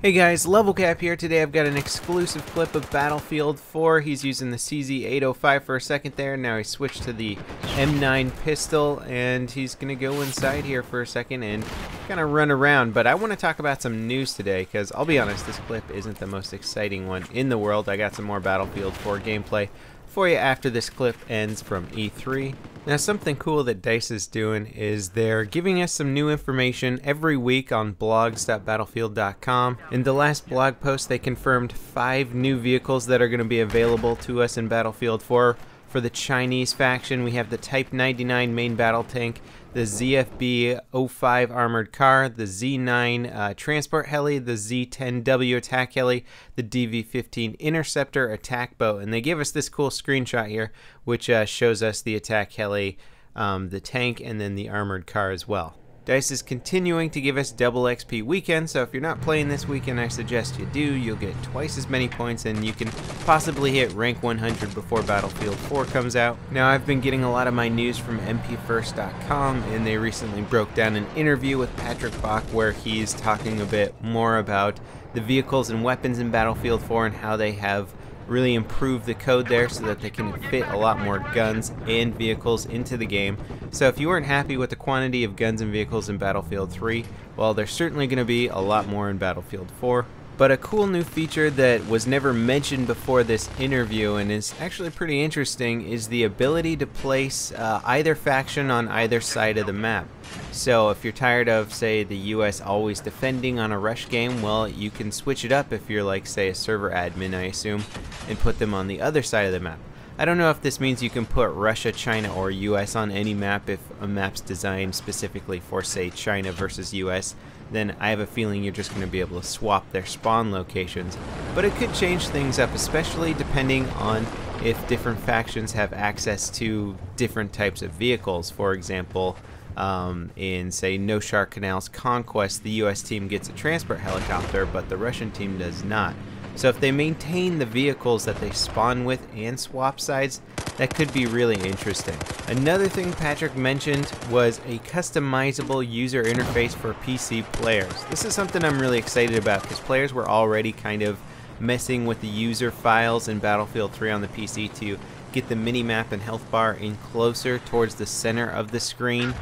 Hey guys, LevelCap here. Today I've got an exclusive clip of Battlefield 4. He's using the CZ805 for a second there. Now he switched to the M9 pistol, and he's going to go inside here for a second and kind of run around. But I want to talk about some news today, because I'll be honest, this clip isn't the most exciting one in the world. I got some more Battlefield 4 gameplay for you after this clip ends from E3. Now, something cool that DICE is doing is they're giving us some new information every week on blogs.battlefield.com. In the last blog post, they confirmed 5 new vehicles that are going to be available to us in Battlefield 4. For the Chinese faction, we have the Type 99 main battle tank, the ZFB-05 armored car, the Z9 transport heli, the Z10W attack heli, the DV-15 interceptor attack boat, and they give us this cool screenshot here, which shows us the attack heli, the tank, and then the armored car as well. DICE is continuing to give us double XP weekend, so if you're not playing this weekend, I suggest you do. You'll get twice as many points, and you can possibly hit rank 100 before Battlefield 4 comes out. Now, I've been getting a lot of my news from mpfirst.com, and they recently broke down an interview with Patrick Bach where he's talking a bit more about the vehicles and weapons in Battlefield 4 and how they have really improve the code there so that they can fit a lot more guns and vehicles into the game. So if you weren't happy with the quantity of guns and vehicles in Battlefield 3, well, there's certainly going to be a lot more in Battlefield 4. But a cool new feature that was never mentioned before this interview and is actually pretty interesting is the ability to place either faction on either side of the map. So if you're tired of, say, the US always defending on a rush game, well, you can switch it up if you're like, say, a server admin, I assume, and put them on the other side of the map. I don't know if this means you can put Russia, China, or US on any map if a map's designed specifically for, say, China versus US. Then I have a feeling you're just going to be able to swap their spawn locations. But it could change things up, especially depending on if different factions have access to different types of vehicles. For example, in, say, No Shark Canal's Conquest, the US team gets a transport helicopter, but the Russian team does not. So if they maintain the vehicles that they spawn with and swap sides, that could be really interesting. Another thing Patrick mentioned was a customizable user interface for PC players. This is something I'm really excited about because players were already kind of messing with the user files in Battlefield 3 on the PC to get the minimap and health bar in closer towards the center of the screen.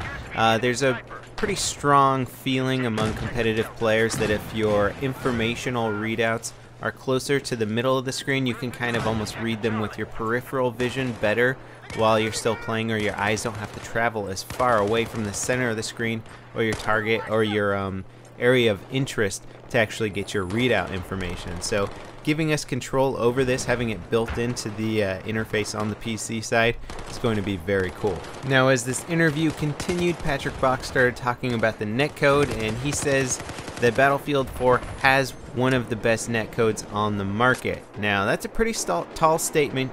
There's a pretty strong feeling among competitive players that if your informational readouts are closer to the middle of the screen, you can kind of almost read them with your peripheral vision better while you're still playing, or your eyes don't have to travel as far away from the center of the screen or your target or your area of interest to actually get your readout information. So giving us control over this, having it built into the interface on the PC side, is going to be very cool. Now, as this interview continued, Patrick Bach started talking about the netcode, and he says that Battlefield 4 has one of the best netcodes on the market. Now, that's a pretty tall statement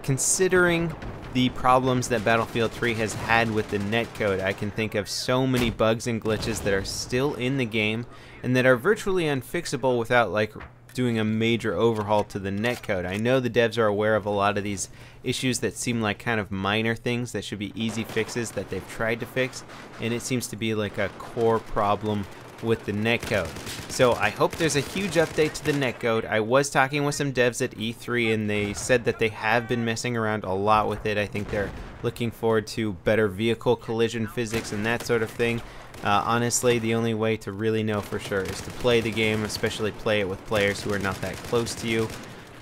considering the problems that Battlefield 3 has had with the netcode. I can think of so many bugs and glitches that are still in the game and that are virtually unfixable without like doing a major overhaul to the netcode. I know the devs are aware of a lot of these issues that seem like kind of minor things that should be easy fixes that they've tried to fix, and it seems to be like a core problem with the netcode. So I hope there's a huge update to the netcode. I was talking with some devs at E3 and they said that they have been messing around a lot with it. I think they're looking forward to better vehicle collision physics and that sort of thing. Honestly, the only way to really know for sure is to play the game, especially play it with players who are not that close to you,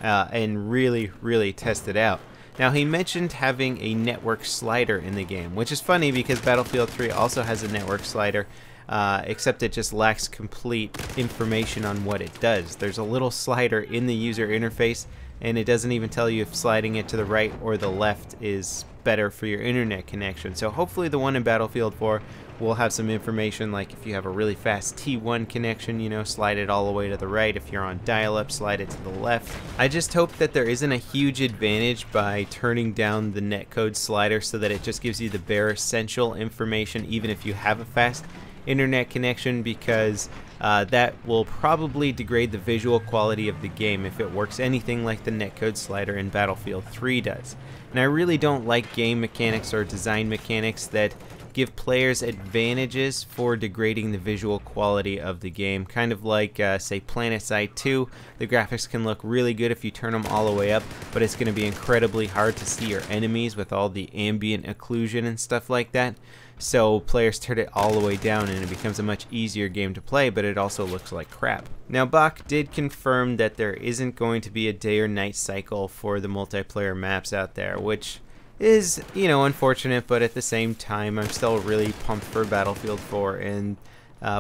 and really test it out. Now, he mentioned having a network slider in the game, which is funny because Battlefield 3 also has a network slider, except it just lacks complete information on what it does. There's a little slider in the user interface, and it doesn't even tell you if sliding it to the right or the left is better for your internet connection. So hopefully the one in Battlefield 4 will have some information, like if you have a really fast T1 connection, you know, slide it all the way to the right. If you're on dial-up, slide it to the left. I just hope that there isn't a huge advantage by turning down the netcode slider so that it just gives you the bare essential information even if you have a fast internet connection, because that will probably degrade the visual quality of the game if it works anything like the netcode slider in Battlefield 3 does. And I really don't like game mechanics or design mechanics that give players advantages for degrading the visual quality of the game. Kind of like, say, PlanetSide 2. The graphics can look really good if you turn them all the way up, but it's going to be incredibly hard to see your enemies with all the ambient occlusion and stuff like that. So players turn it all the way down and it becomes a much easier game to play, but it also looks like crap. Now, Bach did confirm that there isn't going to be a day or night cycle for the multiplayer maps out there, which is, you know, unfortunate, but at the same time, I'm still really pumped for Battlefield 4, and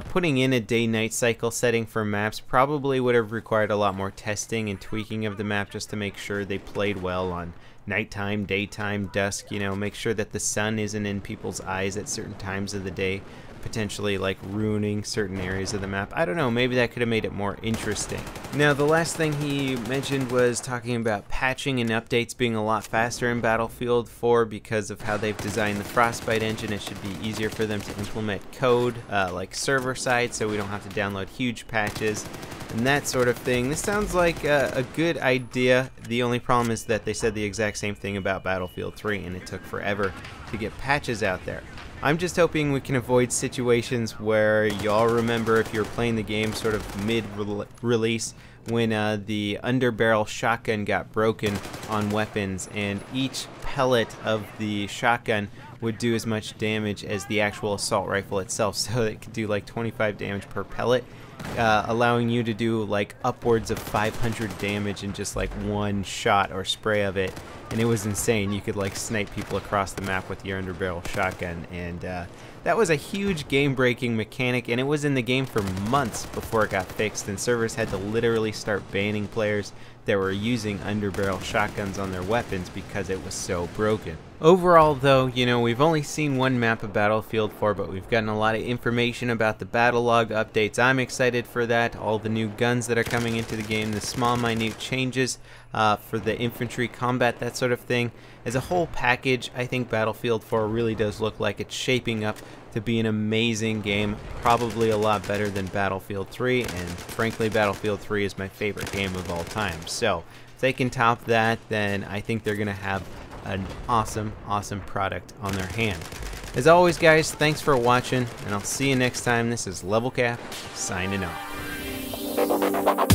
putting in a day-night cycle setting for maps probably would have required a lot more testing and tweaking of the map just to make sure they played well on nighttime, daytime, dusk, you know, make sure that the sun isn't in people's eyes at certain times of the day, potentially like ruining certain areas of the map. I don't know, maybe that could have made it more interesting. Now, the last thing he mentioned was talking about patching and updates being a lot faster in Battlefield 4 because of how they've designed the Frostbite engine. It should be easier for them to implement code like server side, so we don't have to download huge patches and that sort of thing. This sounds like a good idea. The only problem is that they said the exact same thing about Battlefield 3 and it took forever to get patches out there. I'm just hoping we can avoid situations where y'all remember if you're playing the game sort of mid-release when the underbarrel shotgun got broken on weapons and each pellet of the shotgun would do as much damage as the actual assault rifle itself, so it could do like 25 damage per pellet, allowing you to do like upwards of 500 damage in just like one shot or spray of it. And it was insane. You could like snipe people across the map with your underbarrel shotgun, and that was a huge game-breaking mechanic, and it was in the game for months before it got fixed, and servers had to literally start banning players that were using underbarrel shotguns on their weapons because it was so broken. Overall, though, you know, we've only seen one map of Battlefield 4, but we've gotten a lot of information about the battle log updates. I'm excited for that, all the new guns that are coming into the game, the small minute changes for the infantry combat, that sort of thing. As a whole package, I think Battlefield 4 really does look like it's shaping up to be an amazing game, probably a lot better than Battlefield 3, and frankly Battlefield 3 is my favorite game of all time. So if they can top that, then I think they're going to have an awesome product on their hand. As always, guys, thanks for watching, and I'll see you next time. This is LevelCap signing off.